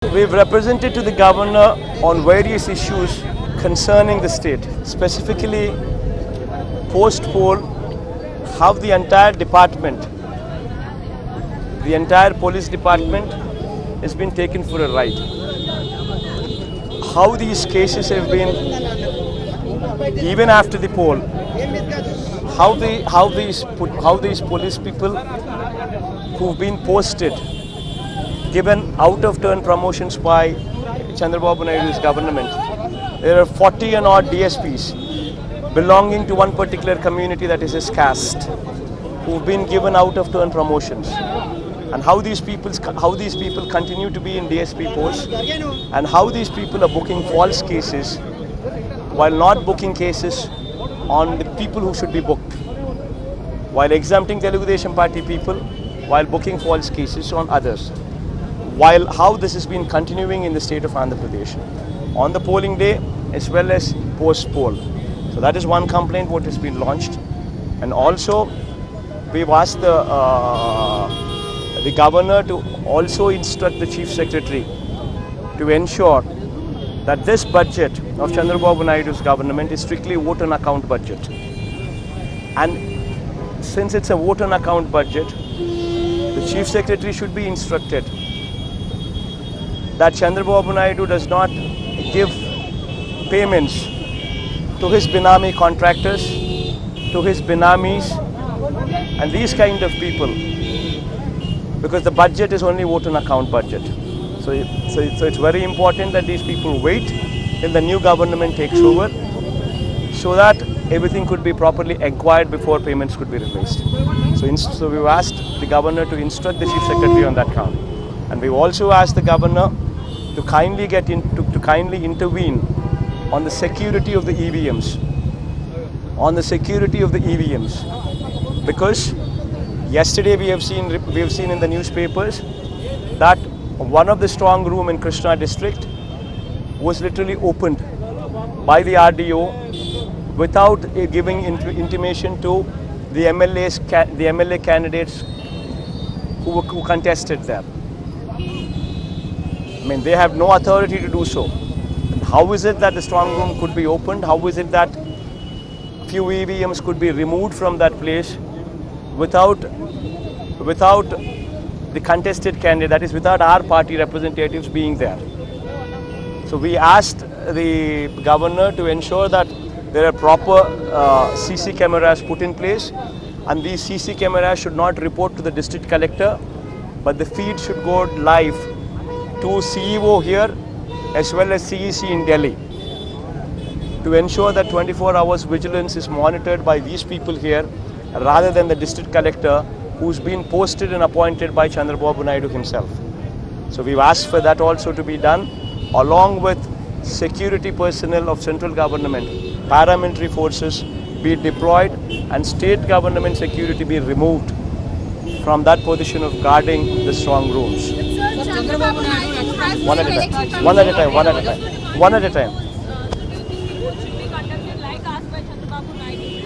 We've represented to the governor on various issues concerning the state, specifically post-poll, how the entire department, the entire police department has been taken for a ride. How these cases have been, even after the poll, how these police people who've been posted, given out-of-turn promotions by Chandrababu Naidu's government. There are 40 and odd DSPs belonging to one particular community, that is his caste, who've been given out-of-turn promotions. And how these people continue to be in DSP posts, and how these people are booking false cases while not booking cases on the people who should be booked, while exempting Telugu Desam Party people, while booking false cases on others. While how this has been continuing in the state of Andhra Pradesh on the polling day as well as post-poll. So that is one complaint what has been launched. And also we've asked the governor to also instruct the chief secretary to ensure that this budget of Chandrababu Naidu's government is strictly vote on account budget. And since it's a vote on account budget, the chief secretary should be instructed that Chandrababu Naidu does not give payments to his Benami contractors, to his Benamis, and these kind of people, because the budget is only vote on account budget. So it's very important that these people wait till the new government takes over, so that everything could be properly inquired before payments could be released. So we've asked the governor to instruct the chief secretary on that count, and we've also asked the governor to kindly intervene on the security of the EVMs, because yesterday we have seen in the newspapers that one of the strong room in Krishna district was literally opened by the RDO without giving intimation to the MLA candidates who contested there. I mean, they have no authority to do so. How is it that the strong room could be opened? How is it that few EVMs could be removed from that place without the contested candidate, that is without our party representatives being there? So we asked the governor to ensure that there are proper CC cameras put in place, and these CC cameras should not report to the district collector, but the feed should go live to CEO here as well as CEC in Delhi, to ensure that 24 hours vigilance is monitored by these people here rather than the district collector who's been posted and appointed by Chandrababu Naidu himself. So we've asked for that also to be done, along with security personnel of central government, paramilitary forces be deployed, and state government security be removed from that position of guarding the strong rooms. One at a time.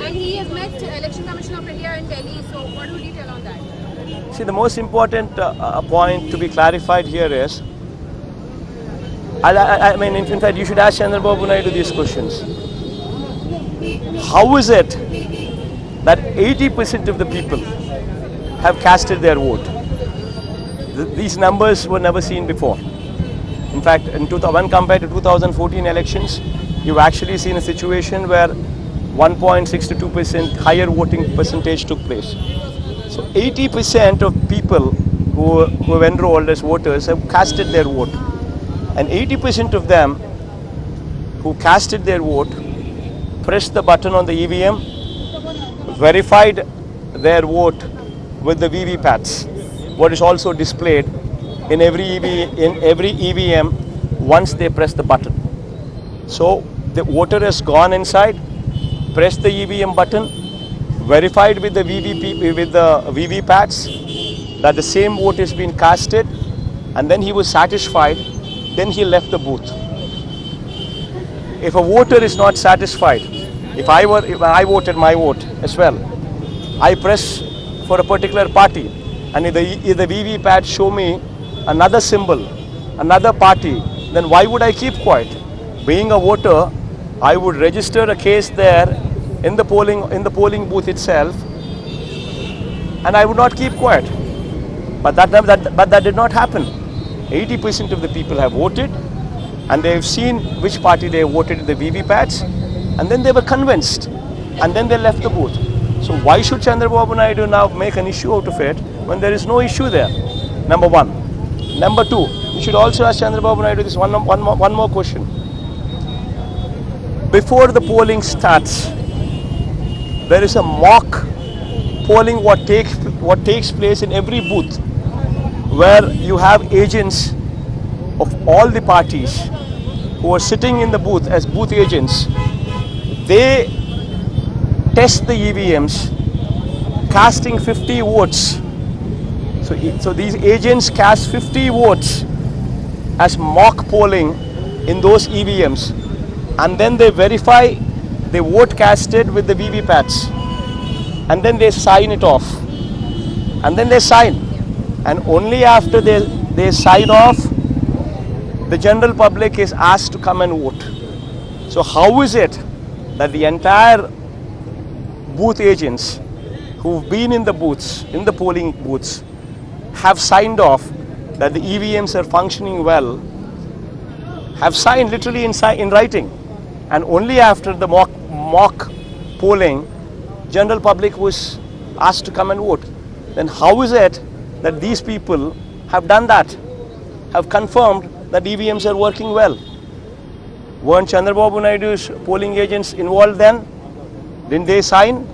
And he has met Election Commission of India in Delhi, so what would you tell on that? See, the most important point to be clarified here is, I mean, in fact, you should ask Chandrababu Naidu these questions. How is it that 80% of the people have casted their vote? These numbers were never seen before. In fact, when compared to 2014 elections, you've actually seen a situation where 1.6 to 2% higher voting percentage took place. So 80% of people who have enrolled as voters have casted their vote. And 80% of them who casted their vote pressed the button on the EVM, verified their vote with the VVPATs, what is also displayed in every EVM once they press the button. So the voter has gone inside, pressed the EVM button, verified with the VVPATs that the same vote has been casted, and then he was satisfied. Then he left the booth. If a voter is not satisfied, if I voted my vote as well, I press for a particular party, and if the VVPAT show me another symbol another party, then why would I keep quiet? Being a voter, I would register a case there in the polling booth itself, and I would not keep quiet. But that did not happen. 80% of the people have voted, and they have seen which party they voted in the VVPATs, and then they were convinced, and then they left the booth. So why should Chandrababu Naidu now make an issue out of it when there is no issue there? Number one. Number two, you should also ask Chandrababu Naidu this one more question. Before the polling starts, there is a mock polling what takes place in every booth, where you have agents of all the parties who are sitting in the booth as booth agents. They test the EVMs, casting 50 votes. So these agents cast 50 votes as mock polling in those EVMs, and then they verify the vote casted with the VVPATs, and then they sign it off, and then they sign, and only after they sign off, the general public is asked to come and vote. So how is it that the entire booth agents who've been in the booths, in the polling booths, have signed off that the EVMs are functioning well, have signed literally in writing, and only after the mock polling, general public was asked to come and vote? Then how is it that these people have done that, have confirmed that EVMs are working well? Weren't Chandrababu Naidu's polling agents involved then? Didn't they sign?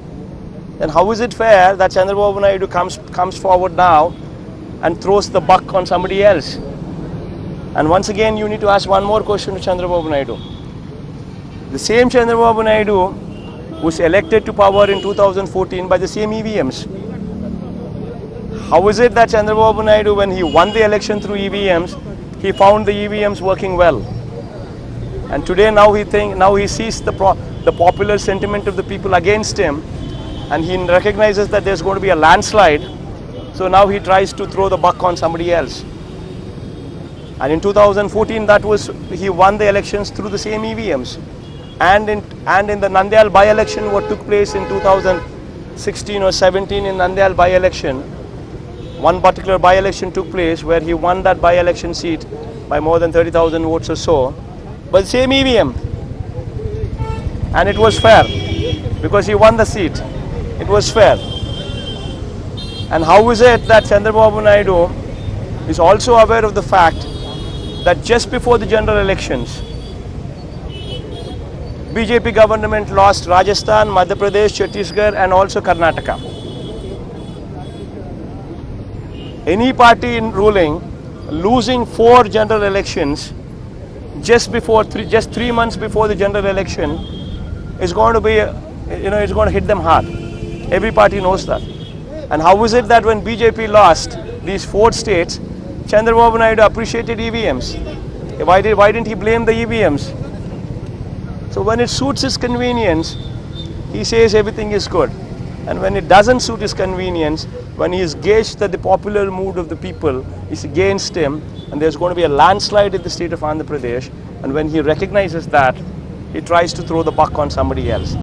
Then how is it fair that Chandrababu Naidu comes forward now and throws the buck on somebody else? And once again, you need to ask one more question to Chandrababu Naidu. The same Chandrababu Naidu was elected to power in 2014 by the same EVMs. How is it that Chandrababu Naidu, when he won the election through EVMs, he found the EVMs working well? And today now he sees the popular sentiment of the people against him, and he recognizes that there's going to be a landslide. So now he tries to throw the buck on somebody else. And in 2014, he won the elections through the same EVMs. And in the Nandyal by-election, what took place in 2016 or 17 in Nandyal by-election, one particular by-election took place where he won that by-election seat by more than 30,000 votes or so, but the same EVM. And it was fair, because he won the seat. It was fair. And how is it that Chandrababu Naidu is also aware of the fact that just before the general elections, BJP government lost Rajasthan, Madhya Pradesh, Chhattisgarh and also Karnataka. Any party in ruling losing 4 general elections just 3 months before the general election is going to be, it's going to hit them hard. Every party knows that. And how is it that when BJP lost these 4 states, Chandrababu Naidu appreciated EVMs? Why didn't he blame the EVMs? So when it suits his convenience, he says everything is good. And when it doesn't suit his convenience, when he is gauged that the popular mood of the people is against him, and there's going to be a landslide in the state of Andhra Pradesh, and when he recognizes that, he tries to throw the buck on somebody else.